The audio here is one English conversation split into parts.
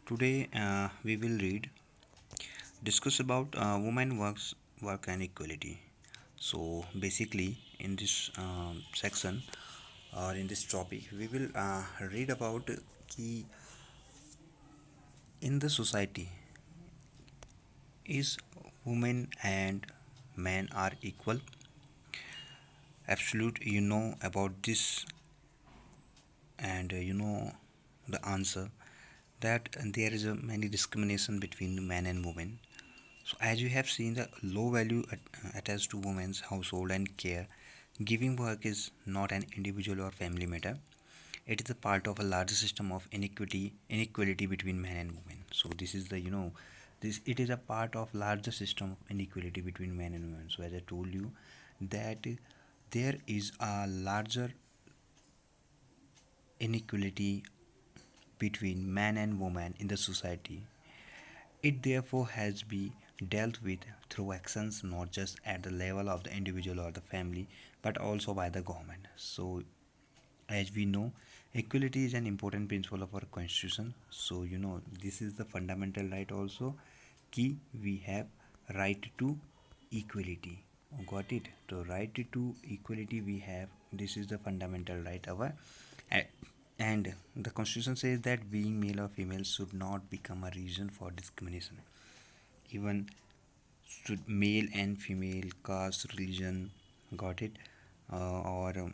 Today we will discuss about women work and equality. So basically, in this section or in this topic, we will read about key in the society is women and men are equal. Absolute, you know about this, and you know the answer that there is a many discrimination between men and women. So, as you have seen, the low value attached to women's household and care, giving work is not an individual or family matter. It is a part of a larger system of inequality between men and women. So, this is the this it is a part of larger system of inequality between men and women. So, as I told you, that there is a larger inequality between man and woman in the society. It therefore has been dealt with through actions not just at the level of the individual or the family but also by the government. So, as we know, equality is an important principle of our constitution. So, this is the fundamental right also. Key we have right to equality. Got it? So, right to equality we have. This is the fundamental right our and the constitution says that being male or female should not become a reason for discrimination. Even should male and female, caste, religion, got it, or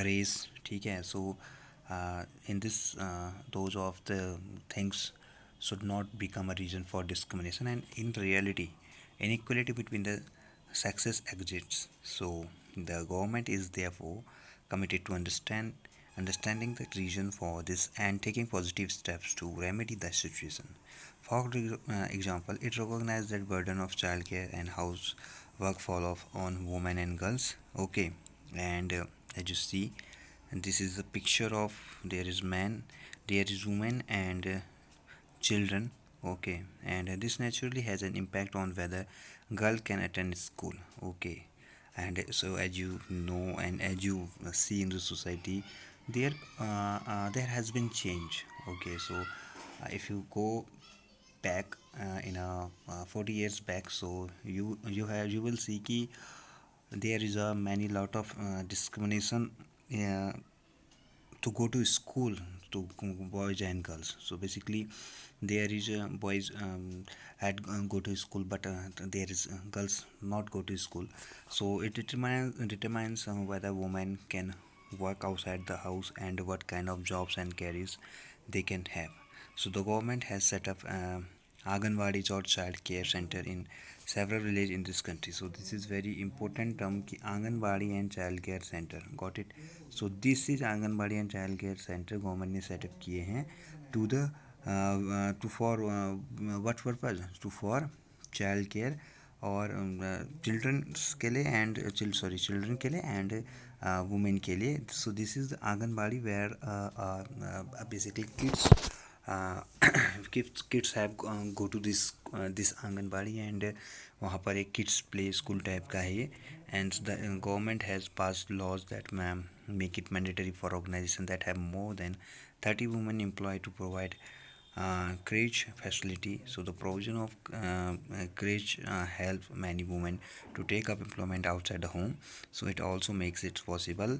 race, ठीक है. So in this those of the things should not become a reason for discrimination, and in reality inequality between the sexes exists. So the government is therefore committed to understanding the reason for this and taking positive steps to remedy the situation. For example, it recognizes that burden of childcare and housework fall off on women and girls. Okay, and as you see, and this is a picture of there is man, there is woman, and children. Okay, and this naturally has an impact on whether girl can attend school. Okay, and so as you know and as you see in the society, there there has been change. Okay, so if you go back in a 40 years back, so you will see ki there is a many lot of discrimination uh, to go to school to boys and girls. So basically there is boys had go to school, but there is girls not go to school. So it determines whether women can work outside the house and what kind of jobs and careers they can have. So the government has set up Anganwadis or child care center in several villages in this country. So this is very important term ki Anganwadi and child care center. Got it? So this is Anganwadi and child care center government ने set up किए हैं to the to for what purpose? To for child care और children के लिए and children के लिए and women के लिए. So this is the Anganwadi where basically uh, kids have go to this anganwadi and वहाँ पर एक kids play school type का है ये. And the government has passed laws that make it mandatory for organizations that have more than 30 women employed to provide creche facility. So the provision of creche help many women to take up employment outside the home. So it also makes it possible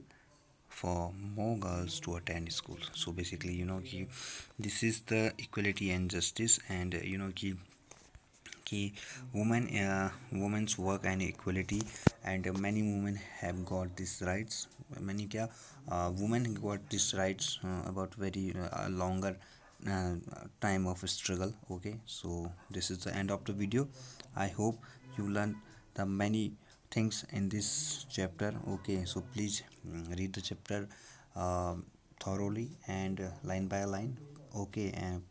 for more girls to attend schools. So basically कि this is the equality and justice, and कि women's work and equality, and many women have got these rights. many क्या women got these rights about very longer uh, time of struggle. Okay, so this is the end of the video. I hope you learned the many things in this chapter. Okay, so please read the chapter uh, thoroughly and line by line. Okay, and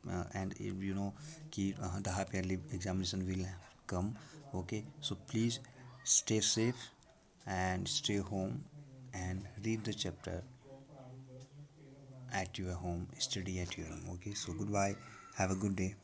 if you know कि the half yearly examination will come. Okay, so please stay safe and stay home and read the chapter at your home, study at your home. Okay, so goodbye, have a good day.